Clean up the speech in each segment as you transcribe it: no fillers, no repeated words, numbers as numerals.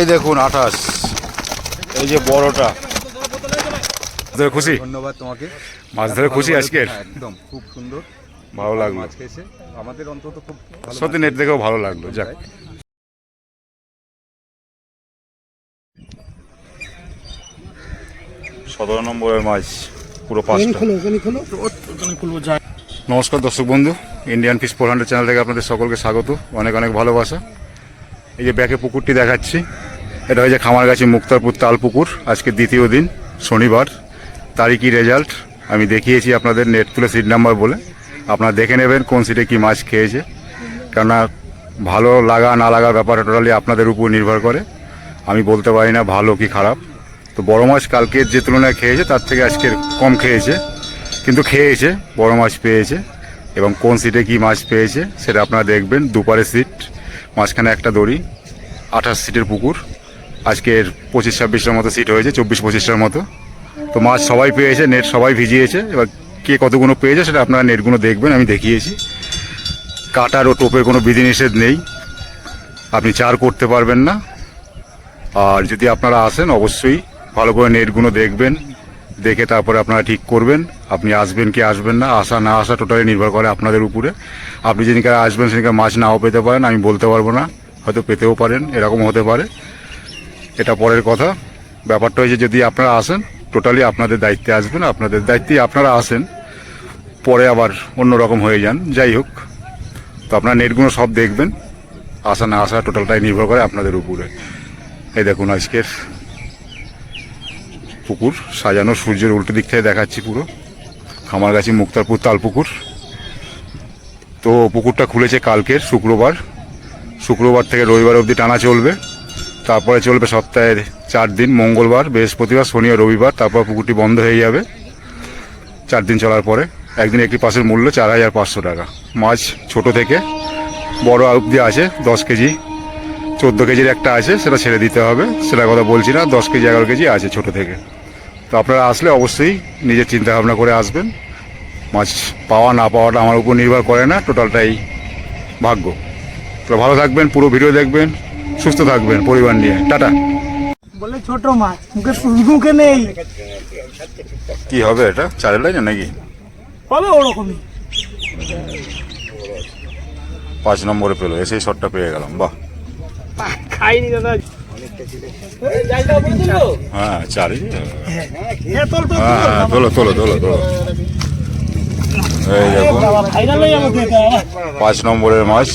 এই দেখুন 28, এই যে বড়টা। খুশি? ধন্যবাদ তোমাকে। মাছ ধরে খুশি আজকের? একদম খুব সুন্দর, ভালো লাগলো মাছ খেয়েছে আমাদের, অন্তত খুব সত্যি নেট দেখেও ভালো লাগলো। যাক, 17 নম্বরের মাছ, পুরো 5টা। নমস্কার দর্শক বন্ধু, ইন্ডিয়ান ফিশ 400 চ্যানেল থেকে আপনাদের সকলকে স্বাগত, অনেক অনেক ভালোবাসা। এই যে ব্যাকে পুকুরটি দেখাচ্ছি, এটা হয়েছে খামারগাছি মুক্তারপুর তাল পুকুর। আজকে দ্বিতীয় দিন, শনিবার। তারিখই রেজাল্ট আমি দেখিয়েছি আপনাদের, নেট তুলে সিট নাম্বার বলে। আপনারা দেখে নেবেন কোন সিটে কি মাছ খেয়েছে, কেননা ভালো লাগা না লাগার ব্যাপারটা টোটালি আপনাদের উপর নির্ভর করে। আমি বলতে পারি না ভালো কি খারাপ। তো বড় মাছ কালকের যে তুলনায় খেয়েছে তার থেকে আজকের কম খেয়েছে, কিন্তু খেয়েছে, বড় মাছ পেয়েছে। এবং কোন সিটে কি মাছ পেয়েছে সেটা আপনারা দেখবেন। দুপারে সিট, মাঝখানে একটা দড়ি, 28 সিটের পুকুর। আজকের 25-26টার মতো সিট হয়েছে, 24-25টার মতো। তো মাছ সবাই পেয়েছে, নেট সবাই ভিজিয়েছে। এবার কে কতগুলো পেয়েছে সেটা আপনারা নেটগুলো দেখবেন, আমি দেখিয়েছি। কাটার ও টোপের কোনো বিধিনিষেধ নেই, আপনি চার করতে পারবেন না। আর যদি আপনারা আসেন অবশ্যই ভালো করে নেটগুলো দেখবেন, দেখে তারপরে আপনারা ঠিক করবেন আপনি আসবেন কি আসবেন না। আসা না আসা টোটালি নির্ভর করে আপনাদের উপরে। আপনি যেদিনকার আসবেন সেদিনকার মাছ নাও পেতে পারেন, আমি বলতে পারবো না, হয়তো পেতেও পারেন, এরকম হতে পারে, এটা পরের কথা। ব্যাপারটা হয়েছে যদি আপনারা আসেন টোটালি আপনাদের দায়িত্বে আসবেন, আপনাদের দায়িত্বেই আপনারা আসেন, পরে আবার অন্যরকম হয়ে যান। যাই হোক, তো আপনারা নেটগুলো সব দেখবেন, আসা না আসা টোটালটাই নির্ভর করে আপনাদের উপরে। এই দেখুন আজকের পুকুর সাজানো, সূর্যের উল্টো দিক থেকে দেখাচ্ছি পুরো খামারগাছি মুক্তারপুর তাল পুকুর। তো পুকুরটা খুলেছে কালকের শুক্রবার থেকে রবিবার অবধি টানা চলবে। তারপরে চলবে সপ্তাহের 4 দিন, মঙ্গলবার, বৃহস্পতিবার, শনি আর রবিবার। তারপর পুকুরটি বন্ধ হয়ে যাবে 4 দিন চলার পরে। একদিন একটি পাসের মূল্য 4500 টাকা। মাছ ছোট থেকে বড় অবধি আছে, 10 কেজি 14 কেজির একটা আছে, সেটা ছেড়ে দিতে হবে, সেটার কথা বলছি না। 10 কেজি 11 কেজি আছে ছোট থেকে। তো আপনারা আসলে অবশ্যই নিজের চিন্তা ভাবনা করে আসবেন। মাছ পাওয়া না পাওয়াটা আমার উপর নির্ভর করে না, টোটালটাই ভাগ্য। তো ভালো থাকবেন, পুরো ভিডিও দেখবেন, সুস্থ থাকবেন পরিবার নিয়ে। টাটা। বলে ছোট মাছ মুখে নেই, কি হবে এটা, চারের লাইন নাকি? হবে ওরকমই। 5 নম্বরে পেলো, এসেই শটটা পেয়ে গেলাম। বাহ, খাইনি দাদা। হ্যাঁ চারই, হ্যাঁ তোলো তোলো তোলো তোলো। এই দেখুন 5 নম্বরের মাছ,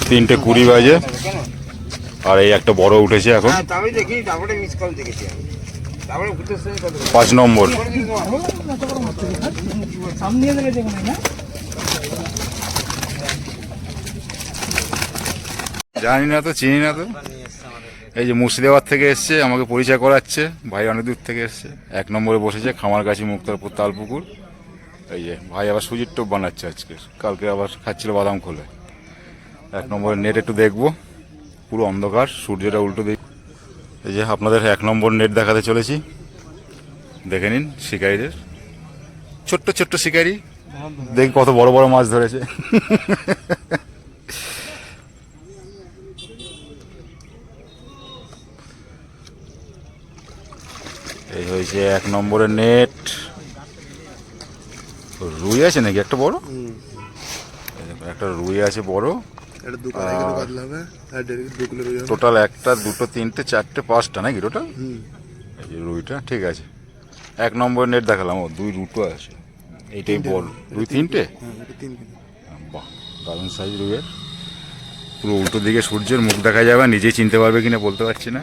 3:20 বাজে। আর এই একটা বড় উঠেছে এখন, 5 নম্বর। জানি না তো, চিনি না তো। এই যে মুর্শিদাবাদ থেকে এসছে, আমাকে পরিচয় করাচ্ছে, ভাই অনেক দূর থেকে এসছে। 1 নম্বরে বসেছে খামারগাছি মুক্তারপুর তালপুকুর। এই যে ভাই আবার সুজির টোপ বানাচ্ছে আজকে, কালকে আবার খাচ্ছিল বাদাম খোলে। 1 নম্বরের নেট একটু দেখবো, পুরো অন্ধকার, সূর্যটা উল্টো দিক। এই যে আপনাদের 1 নম্বর নেট দেখাতে চলেছি, দেখে নিন। শিকারীদের ছোট্ট ছোট্ট শিকারি, দেখি কত বড় বড় মাছ ধরেছে। এই হয়েছে 1 নম্বরের নেট। রুই আছে নাকি একটা বড়, একটা রুই আছে বড়। টোটাল 1টা 2টো 3টে 4টে 5টা নাকি টোটাল। এই যে রুইটা ঠিক আছে। 1 নম্বরের নেট দেখালাম, ও 2 আছে, এইটাই বড় রুই। 3টে, বাহ দারুণ সাইজ রুইয়ের। পুরো উল্টো দিকে সূর্যের মুখ দেখা যাবে, নিজেই চিনতে পারবে কিনা বলতে পারছি না।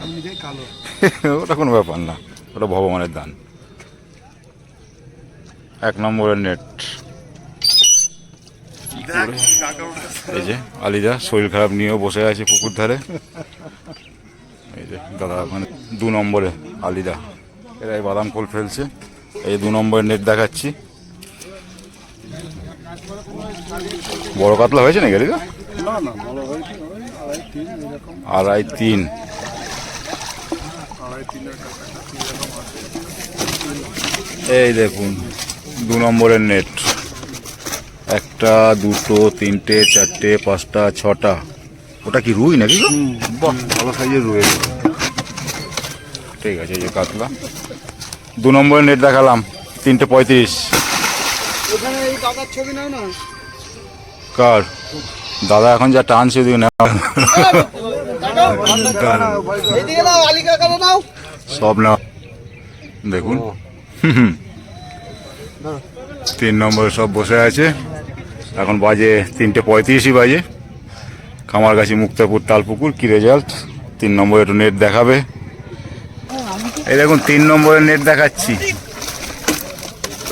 ওটা কোনো ব্যাপার না, ওটা ভগবানের দান। 1 নম্বরের নেট। এই যে আলিদা শরীর খারাপ নিয়েও বসে আছে পুকুর ধারে। এই যে দাদা মানে 2 নম্বরে আলিদা, এরাই বাদাম খোল ফেলছে। এই 2 নম্বরের নেট দেখাচ্ছি। বড় কাতলা হয়েছে নাকি আলিদা? 2.5-3। এই দেখুন 2 নম্বরের নেট, 1টা 2টো 3টে 4টে 5টা 6টা ওটা কি রুই নাকি গো? বাহ, ভালো সাইজের রুই। ঠিক আছে, এই যে কাতলা। 2 নম্বরের নেট দেখালাম 3:35। ওখানে এই দাদার ছবি নাও না। কার দাদা এখন যা টানছে ওদিকে না, এইদিকে নাও, আলিকা কালো নাও। সব না দেখুন। 3 নম্বরে সব বসে আছে। এখন বাজে 3:35 বাজে। খামারগাছি, মুক্তাপুর, তালপুকুর। কি রেজাল্ট? 3 নম্বরে একটু নেট দেখাবে। এই দেখুন 3 নম্বরের নেট দেখাচ্ছি।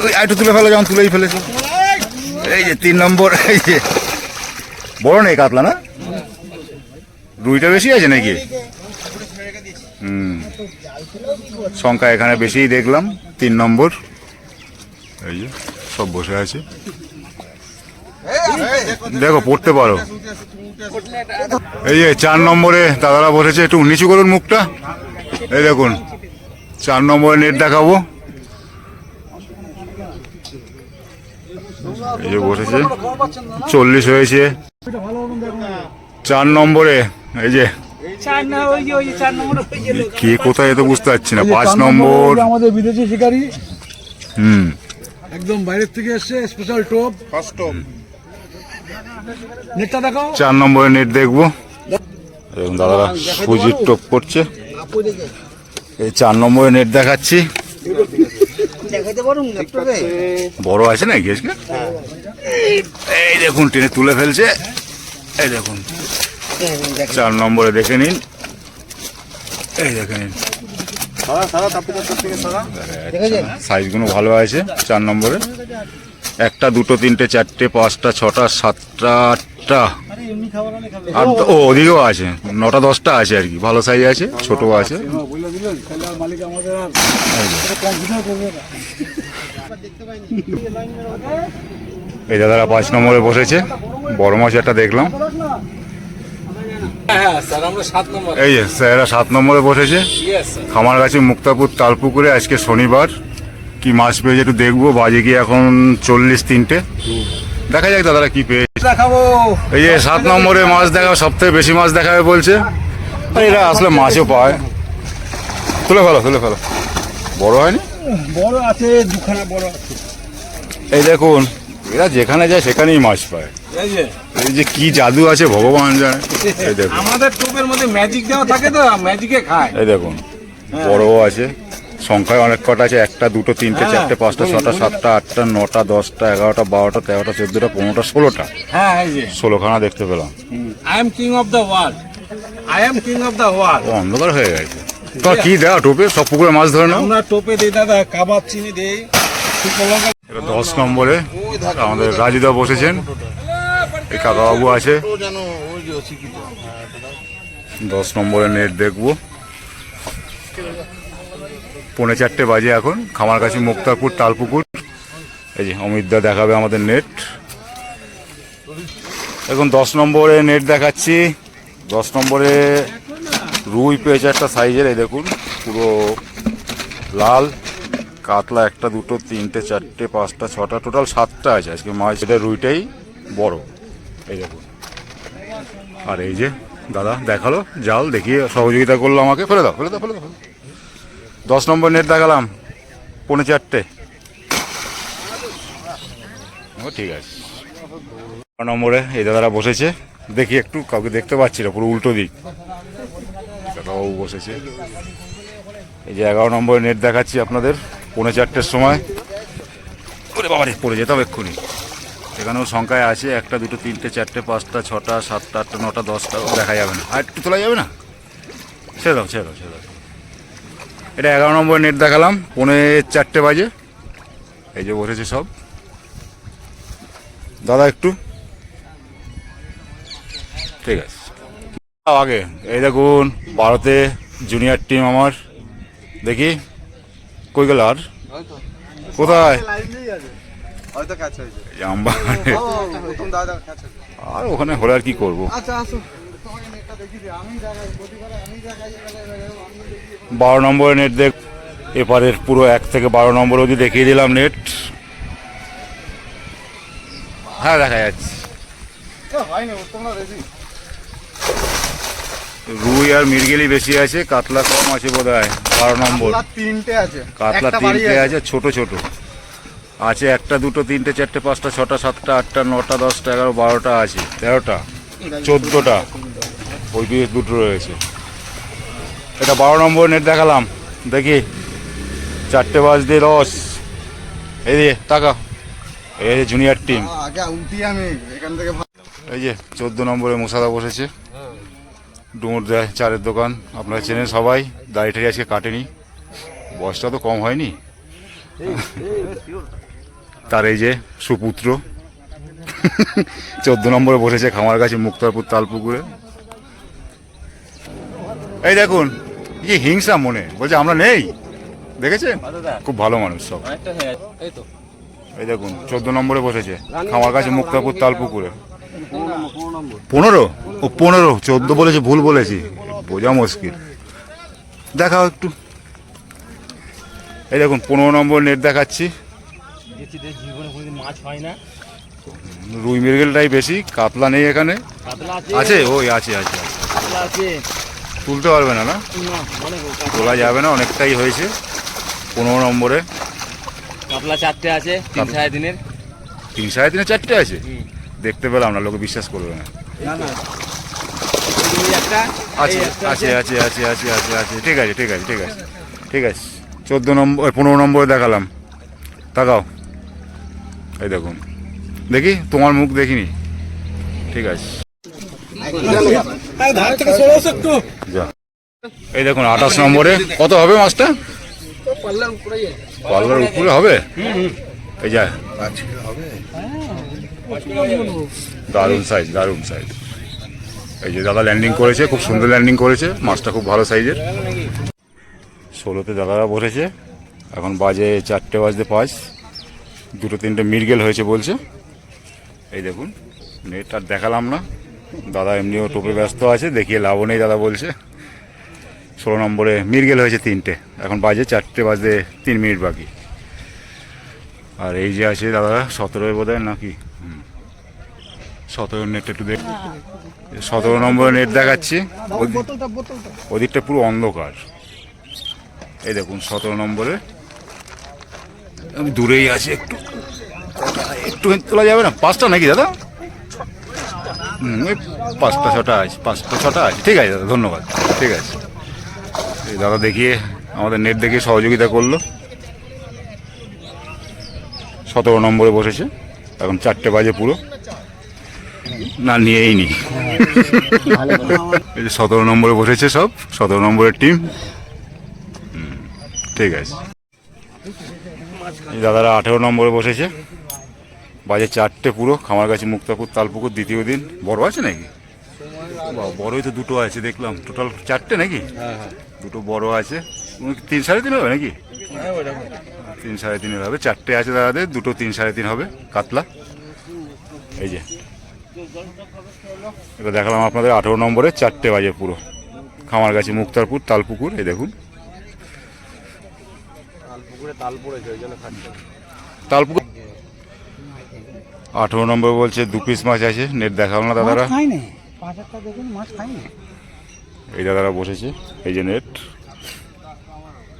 ওই একটু তুলে ফেলো, যেমন তুলেই ফেলেছো। এই যে 3 নম্বর, এই যে বড় নেই কাতলা না, রুইটা বেশি আছে নাকি? সংখ্যা এখানে বেশিই দেখলাম। 3 নম্বর, এই যে সব বসে আছে। দেখো পড়তে পারো। এই যে 4 নম্বরে দাদারা বসেছে। একটু নিচু করুন মুখটা। এই দেখুন 4 নম্বরে নেট দেখাবো। এই যে বসেছে, 40 হয়েছে 4 নম্বরে। এই যে 4 না, ওই যে 4 নম্বর কে কোথায়, এত বুঝতে পারছি না। 5 নম্বর, আমাদের বিদেশি শিকারি, হুম, একদম বাইরের থেকে এসছে, স্পেশাল টোপ। নেটটা দেখাও। 4 নম্বরে নেট দেখবো। এবং দাদারা সুজির টোপ করছে। এই 4 নম্বরে নেট দেখাচ্ছি। দেখাতে পারুন ল্যাপটপে। বড় আছে না গেছকে? এই দেখুন টেনে তুলে ফেলছে। এই দেখুন 4 নম্বরে দেখে নিন। এই দেখে নিন, সাইজগুলো ভালো আছে 4 নম্বরে। 1টা 2টো 3টে 4টে 5টা 6টা 7টা 8টা, আর ও ওদিকেও আছে 9টা 10টা আছে আর কি। ভালো সাইজ আছে, ছোট আছে। এই দাদারা 5 নম্বরে বসেছে। বড় মাছ একটা দেখলাম। এই যে স্যারেরা 7 নম্বরে বসেছে। খামারগাছি, মুক্তাপুর, তালপুকুরে। আজকে শনিবার। কি মাছ পেয়েছে একটু দেখবো। বাজে কি এখন 40-3টে। দেখা যাক দাদারা কি পেয়েছে। দেখাবো। এই যে 7 নম্বরে মাছ দেখাবে, সব থেকে বেশি মাছ দেখাবে বলছে। আর এরা আসলে মাছও পায়। তুলে ফেলো, তুলে ফেলো। বড় হয়নি? বড় আছে, দুখানা বড় আছে। এই দেখুন, এরা যেখানে যায় সেখানেই মাছ পায়। এই যে কি জাদু আছে ভগবান জানে। এই দেখুন, আমাদের টোপের মধ্যে ম্যাজিক দেওয়া থাকে তো, ম্যাজিকে খায়। এই দেখুন বড়ও আছে। সংখ্যায় অনেক কটা আছে। 1টা 2টো 3টে 4টে 5টা 6টা 7টা 8টা 9টা 10টা 11টা 12টা 13টা 14টা 15টা 16টা। হ্যাঁ, এই যে 16খানা দেখতে পেলাম। I am king of the world, I am king of the world. ও অন্ধকার হয়ে গেছে। তো কি দেওয়া টোপে? সব পুকুরে মাছ ধরে নাও। আমরা টোপে দিই দাদা, কাবাব চিনি দেই, শুকনো লঙ্কা। 10 নম্বরে আমাদের রাজুদা বসেছেন। এই কাকাবাবু আছে। 10 নম্বরে নেট দেখবো। 3:45 বাজে এখন। খামারগাছি, মুক্তাপুর, তালপুকুর। এই যে অমিতদা দেখাবে আমাদের নেট। এখন 10 নম্বরে নেট দেখাচ্ছি। 10 নম্বরে রুই পেয়েছে একটা সাইজের। এই দেখুন পুরো লাল। কাতলা 1টা 2টো 3টে 4টে 5টা 6টা, টোটাল 7টা আছে আজকে মাছ। এটা রুইটাই বড়। এই দেখুন। আর এই যে দাদা দেখালো জাল, দেখিয়ে সহযোগিতা করলো আমাকে। ফেলে দাও, ফেলে দাও, ফেলে দাও। 10 নম্বর নেট দেখালাম 3:45। ও ঠিক আছে। 9 নম্বরে এই দাদারা বসেছে। দেখি একটু, কাউকে দেখতে পাচ্ছি না, পুরো উল্টো দিক। কাকাবাবু বসেছে। এই যে 11 নম্বরে নেট দেখাচ্ছি আপনাদের 3:45 সময়। ওরে বাবারে, পড়ে যেতাম এক্ষুনি। এখানেও সংখ্যায় আছে 1টা 2টো 3টে 4টে 5টা 6টা 7টা 8টা 9টা 10টা। দেখা যাবে না, আর একটু তোলা যাবে না। ছেড়ে দাও, ছেড়ে দাও, ছেড়ে দাও। এটা 11 নম্বরে নেট দেখালাম 3:45 বাজে। এই যে বসেছে সব। দাদা একটু, ঠিক আছে। আগে এই দেখুন ভারতে জুনিয়র টিম আমার। দেখি কই গেল, আর কোথায়? হয়তো ক্যাচ হয়েছে। এই আম্বানে। প্রথম দাদা ক্যাচ হয়েছে। আর ওখানে হলে আর কি করবো। আচ্ছা আসো। 12 নম্বরে নেট দেখ। এপারের পুরো 1 থেকে 12 নম্বর অবধি দেখিয়ে দিলাম নেট। হ্যাঁ দেখা যাচ্ছে। হয়নি, তোমরা রেডি। রুই আর মৃগেলই বেশি আছে, কাতলা কম আছে বোধ হয়। 12 নম্বর কাতলা তিনটে আছে, কাতলা একটা বাড়ি 3টে আছে, ছোট ছোট আছে, 1টা 2টো 3টে 4টে 5টা 6টা 7টা 8টা 9টা 10টা 11 12টা আছে, 13টা 14টা, ওই দিয়ে 2টো রয়েছে। এটা 12 নম্বর নেট দেখালাম, দেখি 4টে বাজ দিয়ে 10। এই যে টাকা, এই যে জুনিয়র টিম। আগে উঠি আমি এখান থেকে। এই যে 14 নম্বরে মোসাদা বসেছে, ডুমুর দেয় চারের দোকান, আপনারা চেনেন সবাই। দাড়িটারি আজকে কাটেনি, বয়সটা তো কম হয়নি। তার এই যে সুপুত্র 14 নম্বরে বসেছে খামারগাছি মুক্তারপুর তালপুকুরে। এই দেখুন কি হিংসা মনে, বলছে আমরা নেই, দেখেছেন? খুব ভালো মানুষ সব। এই দেখুন 14 নম্বরে বসেছে খামারগাছি মুক্তারপুর তালপুকুরে। 15? ও 15, 14 বলেছে, ভুল বলেছি, বোঝা মুশকিল। দেখাও একটু। এই দেখুন 15 নম্বর নেট দেখাচ্ছি। মাছ হয় না, রুই মৃগেলটাই বেশি, কাতলা নেই এখানে। আছে, ওই আছে আছে আছে। তুলতে পারবে না, না তোলা যাবে না, অনেকটাই হয়েছে। 15 নম্বরে কাতলা 4টে আছে, 3 3.5 3 3.5 4টে আছে। দেখতে পেলাম না, লোকে বিশ্বাস করবে না। আছে আছে আছে আছে আছে আছে আছে, ঠিক আছে ঠিক আছে ঠিক আছে ঠিক আছে। 14 নম্বর 15 নম্বরে দেখালাম, তাকাও। এই দেখুন, দেখি তোমার মুখ দেখিনি, ঠিক আছে যা। এই দেখুন 28 নম্বরে কত হবে মাছটা? পাল্লার উপরে হবে। এই যা, দারুণ সাইজ, দারুণ সাইজ। এই যে দাদা ল্যান্ডিং করেছে, খুব সুন্দর ল্যান্ডিং করেছে, মাছটা খুব ভালো সাইজের। 16তে দাদারা বসেছে, এখন বাজে 4টে বাজতে 5। 2টো 3টে মৃগেল হয়েছে বলছে। এই দেখুন নেট আর দেখালাম না, দাদা এমনিও টোপে ব্যস্ত আছে, দেখিয়ে লাভও নেই দাদা বলছে। 16 নম্বরে মৃগেল হয়েছে 3টে, এখন বাজে 4টে বাজতে 3 মিনিট বাকি। আর এই যে আছে দাদা 17 বোধ হয় নাকি, 17 নেট একটু দেখ। 17 নম্বরে নেট দেখাচ্ছি, ওদিকটা পুরো অন্ধকার। এই দেখুন 17 নম্বরে, আমি দূরেই আছি, একটু একটু তোলা যাবে না? 5টা নাকি দাদা? ওই 5টা 6টা আছে, 5টা 6টা আছে, ঠিক আছে দাদা, ধন্যবাদ, ঠিক আছে। এই দাদা দেখিয়ে আমাদের নেট দেখিয়ে সহযোগিতা করলো। 17 নম্বরে বসেছে, এখন 4টে বাজে পুরো, না নিয়েই নি। এই যে 17 নম্বরে বসেছে সব, 17 নম্বরের টিম, ঠিক আছে। এই দাদারা 18 নম্বরে বসেছে, বাজে 4টে পুরো, খামারগাছি মুক্তাপুর তালপুকুর, দ্বিতীয় দিন। বড় আছে নাকি? বড়ই তো 2টো আছে দেখলাম, টোটাল 4টে নাকি? 2টো বড় আছে, 3 3.5 হবে নাকি? 3 3.5 হবে। 4টে আছে দাদাদের, 2টো 3 3.5 হবে কাতলা। এই যে এটা দেখালাম আপনাদের 18 নম্বরে, 4টে বাজে পুরো, খামারগাছি মুক্তারপুর তালপুকুর। এই দেখুন তালপুকুর 18 নম্বর বলছে 2 পিস মাছ আছে, নেট দেখাবো না দাদারা। এই দাদারা বসেছে, এই যে নেট,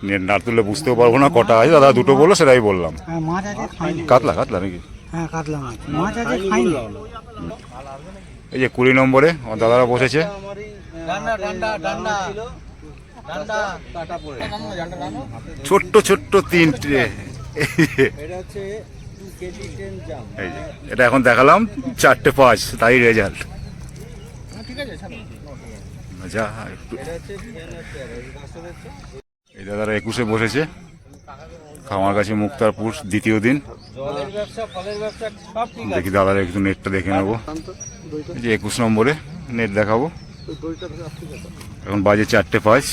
নেট না তুললে বুঝতেও পারবো না কটা আছে। দাদা 2টো বললো, সেটাই বললাম। কাতলা, কাতলা নাকি? এই যে 20 নম্বরে আমার দাদারা বসেছে, ছোট্ট ছোট্ট 3টে। এই যে এটা এখন দেখালাম 4টে 5, তাই রেজাল্ট। যা একটু। এই দাদারা 21-এ বসেছে, খামারগাছি মুক্তারপুর, দ্বিতীয় দিন। দেখি দাদারা একটু নেটটা দেখে নেবো। এই যে 21 নম্বরে নেট দেখাবো, এখন বাজে 4টে 5।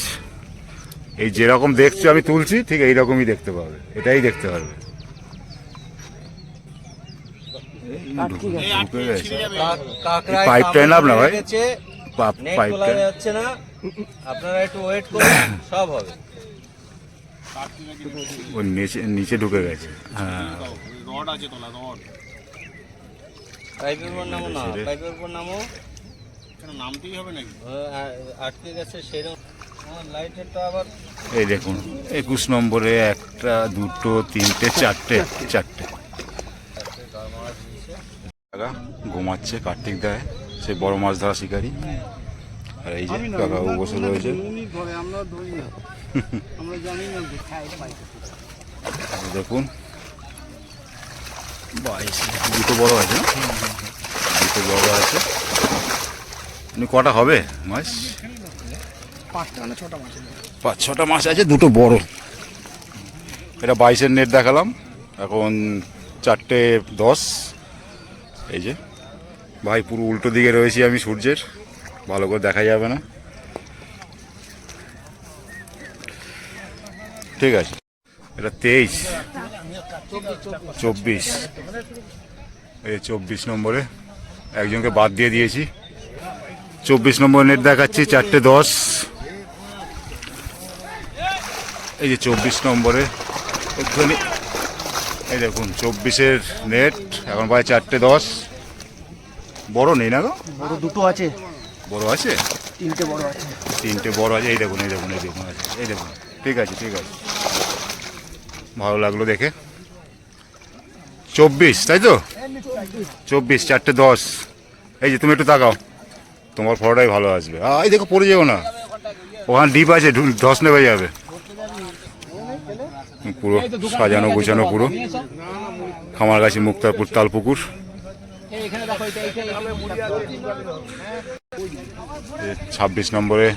এই যেরকম দেখছো আমি তুলছি, ঠিক এইরকমই দেখতে পাবে, এটাই দেখতে পারবে। পাইপটা এনাব না ভাই, পাইপটা যাচ্ছে না, আপনারা একটু ওয়েট করুন, সব হবে। ওই নিচে ঢুকে গেছে। হ্যাঁ, পাইপের উপর নামো না, পাইপের উপর নামো। নামতেই হবে নাকি? আটকে গেছে সেরকম লাইটেরটা আবার এই দেখুন 21 নম্বরে একটা দুটো তিনটে চারটে চারটে কাকা ঘুমাচ্ছে কার্তিক দায় সে বড় মাছ ধরা শিকারী। আর এই যে কাকা বসে রয়েছে আমরা ধরি না, আমরা জানি না। দেখুন 22 দুটো বড় আছে না? দুটো বড় আছে। কটা হবে মাছ? 5টা না 6টা মাছ। 5-6টা মাছ আছে, দুটো বড়। এটা 22-এর নেট দেখালাম, এখন 4:10। এই যে ভাই পুরো উল্টো দিকে রয়েছি আমি সূর্যের, ভালো করে দেখা যাবে না। ঠিক আছে, এটা 23, 24, এই 24 নম্বরে একজনকে বাদ দিয়ে দিয়েছি। 24 নম্বর নেট দেখাচ্ছি 4:10। এই যে 24 নম্বরে একটুখানি এই দেখুন 24-এর নেট, এখন প্রায় 4:10। বড় নেই না গো? বড় দুটো আছে, বড় আছে, 3টে বড় আছে। 3টে বড় আছে। এই দেখুন এই দেখুন এই দেখুন আছে, এই দেখুন। ঠিক আছে ঠিক আছে, ভালো লাগলো দেখে। 24 তাই তো? 24 4:10। এই যে তুমি একটু তাকাও, তোমার ফটোটাই ভালো আসবে। এই দেখো পড়ে যাও না, ওখানে ডিপ আছে, ধস নেবে যাবে। পুরো সাজানো গোছানো পুরো খামারগাছি মুক্তারপুর তালপুকুর। 26 নম্বরে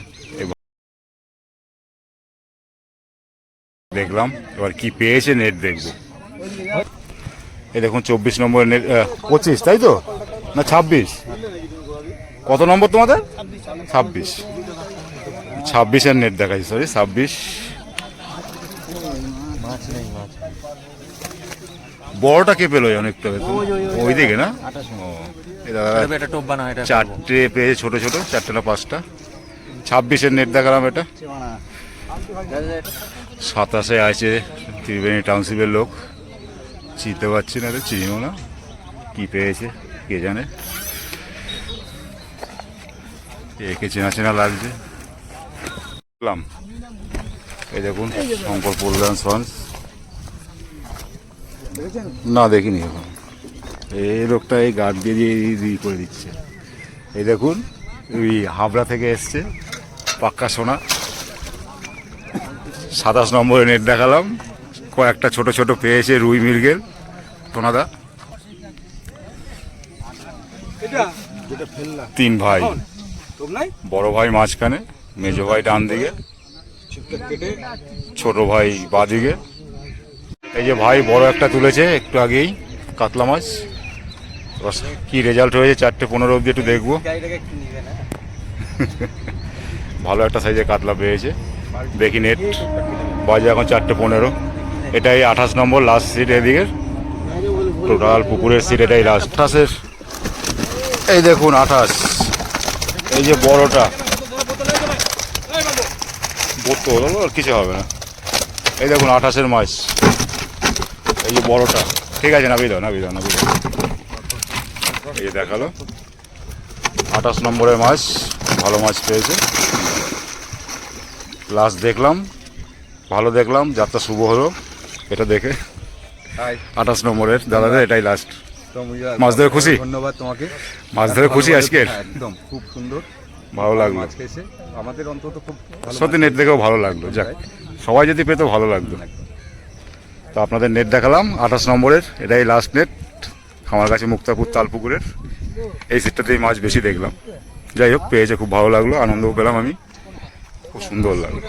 দেখলাম, এবার কি পেয়েছে নেট দেখবো। এই দেখুন 24 নম্বরে নেট, 25 তাই তো না 26? কত নম্বর তোমাদের? 26। 26-এর নেট দেখাচ্ছি, সরি 26। বড়টা কে পেলো অনেকটা? ওই দিকে না? এটা টোপ বানা, এটা 4টে পেয়েছে ছোট ছোট, 4টে না 5টা। 26-এর নেট দেখালাম এটা। 27-এ আছে ত্রিবেণী টাউনশিপের লোক, চিনতে পারছি না, রে চিনিও না, কি পেয়েছে কে জানে। একে চেনা চেনা লাগছে। এই দেখুন শঙ্কর প্রধান সন্স, না দেখিনি এখন। এই লোকটা এই গার্ড দিয়ে দিয়ে করে দিচ্ছে। এই দেখুন ওই হাবড়া থেকে এসছে, পাক্কা সোনা। 27 নম্বরে নেট দেখালাম, কয়েকটা ছোট ছোট পেয়েছে রুই মৃগেল সোনাদা। 3 ভাই, বড় ভাই মাঝখানে, মেজো ভাই ডান দিকে, ছোট ভাই বাদিকে। এই যে ভাই বড় একটা তুলেছে একটু আগেই কাতলা মাছ। কি রেজাল্ট হয়েছে 4:15 অবধি একটু দেখবো। ভালো একটা সাইজে কাতলা পেয়েছে, দেখি নেট। বাজে এখন 4:15। এটাই 28 নম্বর লাস্ট সিট এদিকে, টোটাল পুকুরের সিট এটাই লাস্ট। 28-এর এই দেখুন 28, এই যে বড়টা বোতল আর কিছু হবে না। এই দেখুন 28-এর মাছ, এই যে বড়টা। ঠিক আছে, নাবি দাও নাবি দাও নাবি দাও। এই যে দেখালো 28 নম্বরের মাছ, ভালো মাছ পেয়েছে। লাস্ট দেখলাম, ভালো দেখলাম, যাত্রা শুভ হলো এটা দেখে। 28 নম্বরের দাদাদের এটাই লাস্ট। মাছ ধরে খুশি? ধন্যবাদ তোমাকে, মাছ ধরে খুশি আজকের? একদম খুব সুন্দর ভালো লাগলো মাছ পেয়েছে আমাদের, অন্তত খুব ভালো সত্যি নেট দেখেও ভালো লাগলো। যাক, সবাই যদি পেতো ভালো লাগতো। তো আপনাদের নেট দেখালাম 28 নম্বরের, এটাই লাস্ট নেট খামারগাছি মুক্তারপুর তালপুকুরের। এই সিটটাতেই মাছ বেশি দেখলাম। যাই হোক, পেয়েছে, খুব ভালো লাগলো, আনন্দও পেলাম আমি, খুব সুন্দর লাগলো।